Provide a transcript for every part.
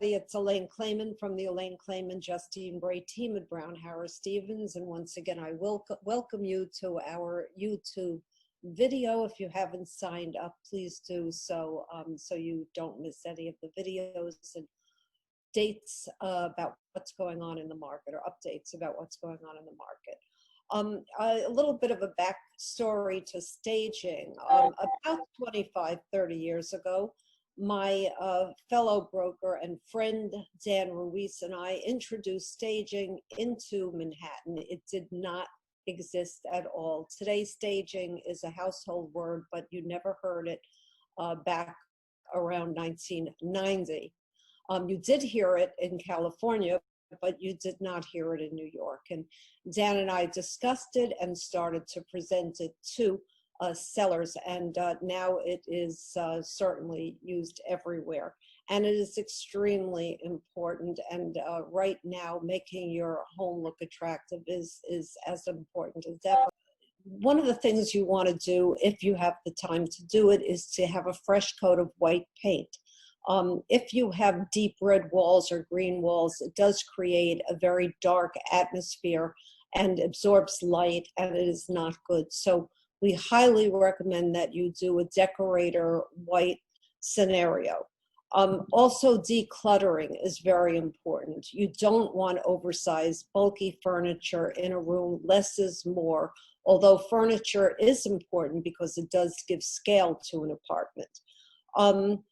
It's Elaine Clayman from the Elaine Clayman Justine Bray team at Brown Harris Stevens. And once again, I will welcome you to our YouTube video. If you haven't signed up, please do so, so you don't miss any of the videos and dates about what's going on in the market, or updates about what's going on in the market. A little bit of a backstory to staging. About 25-30 years ago, my fellow broker and friend Dan Ruiz and I introduced staging into Manhattan. It did not exist at all. Today, staging is a household word, but you never heard it back around 1990. You did hear it in California, but you did not hear it in New York. And Dan and I discussed it and started to present it to sellers, and now it is certainly used everywhere. And it is extremely important, and right now making your home look attractive is as important as ever. One of the things you want to do, if you have the time to do it, is to have a fresh coat of white paint. If you have deep red walls or green walls, it does create a very dark atmosphere and absorbs light, and it is not good. So we highly recommend that you do a decorator white scenario. Also, decluttering is very important. You don't want oversized, bulky furniture in a room. Less is more, although furniture is important because it does give scale to an apartment.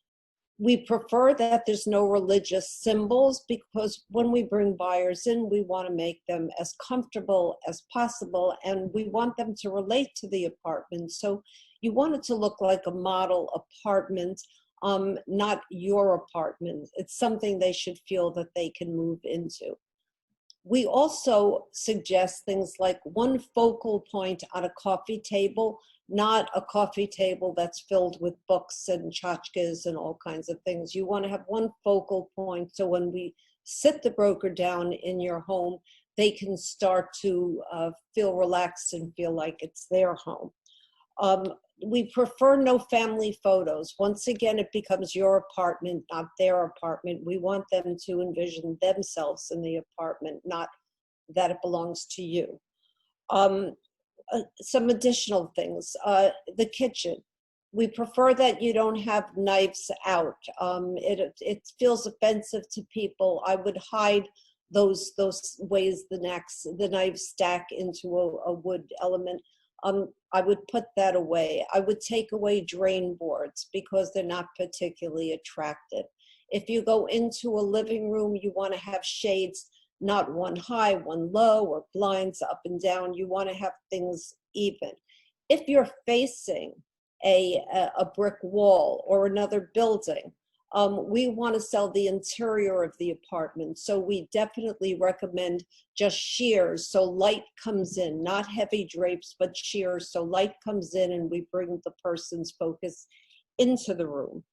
We prefer that there's no religious symbols, because when we bring buyers in, we want to make them as comfortable as possible, and we want them to relate to the apartment. So you want it to look like a model apartment, not your apartment. It's something they should feel that they can move into. We also suggest things like one focal point on a coffee table, not a coffee table that's filled with books and tchotchkes and all kinds of things. You want to have one focal point, so when we sit the broker down in your home, they can start to feel relaxed and feel like it's their home. We prefer no family photos. Once again, it becomes your apartment, not their apartment. We want them to envision themselves in the apartment, not that it belongs to you. Some additional things, the kitchen. We prefer that you don't have knives out. It feels offensive to people. I would hide those ways the knives stack into a wood element. I would put that away. I would take away drain boards because they're not particularly attractive. If you go into a living room, you want to have shades, not one high, one low, or blinds up and down. You want to have things even. If you're facing a brick wall or another building, we want to sell the interior of the apartment. So we definitely recommend just sheers, so light comes in, not heavy drapes, but sheers, so light comes in and we bring the person's focus into the room.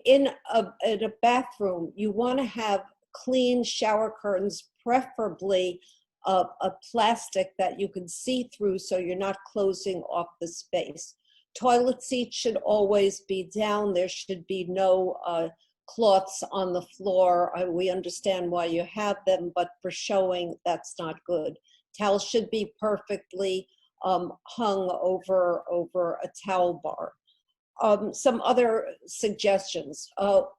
In a bathroom, you want to have clean shower curtains, preferably a plastic that you can see through, so you're not closing off the space. Toilet seats should always be down. There should be no cloths on the floor. We understand why you have them, but for showing, that's not good. Towels should be perfectly hung over a towel bar. Some other suggestions.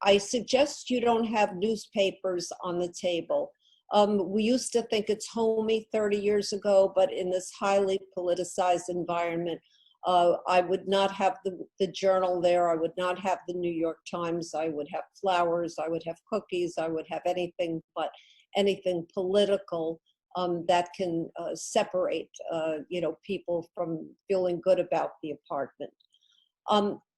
I suggest you don't have newspapers on the table. We used to think it's homey 30 years ago, but in this highly politicized environment, I would not have the Journal there. I would not have the New York Times. I would have flowers. I would have cookies. I would have anything but anything political that can separate people from feeling good about the apartment.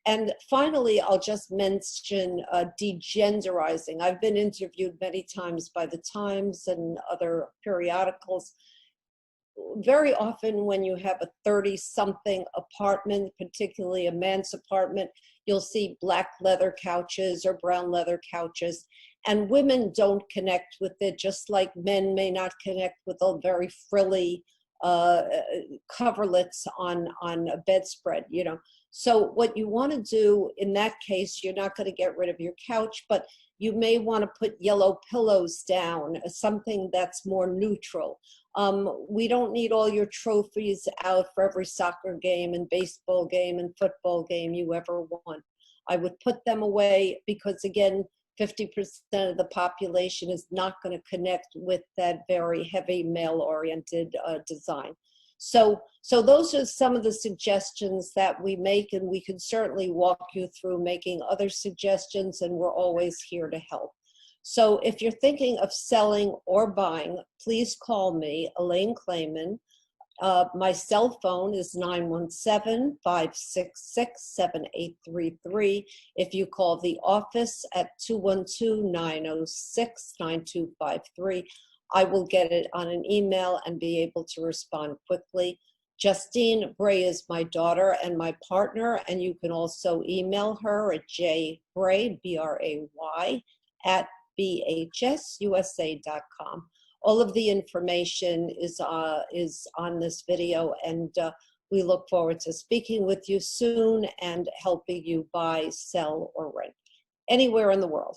And finally, I'll just mention degenderizing. I've been interviewed many times by the Times and other periodicals. Very often when you have a 30-something apartment, particularly a man's apartment, you'll see black leather couches or brown leather couches. And women don't connect with it, just like men may not connect with a very frilly coverlets on a bedspread, So what you want to do in that case, you're not going to get rid of your couch, but you may want to put yellow pillows down, something that's more neutral. We don't need all your trophies out for every soccer game and baseball game and football game you ever won. I would put them away because, again, 50% of the population is not going to connect with that very heavy male-oriented design. So those are some of the suggestions that we make, and we can certainly walk you through making other suggestions, and we're always here to help. So if you're thinking of selling or buying, please call me, Elaine Clayman. My cell phone is 917-566-7833. If you call the office at 212-906-9253, I will get it on an email and be able to respond quickly. Justine Bray is my daughter and my partner, and you can also email her at jbray, B-R-A-Y, at bhsusa.com. All of the information is on this video, and we look forward to speaking with you soon and helping you buy, sell, or rent anywhere in the world.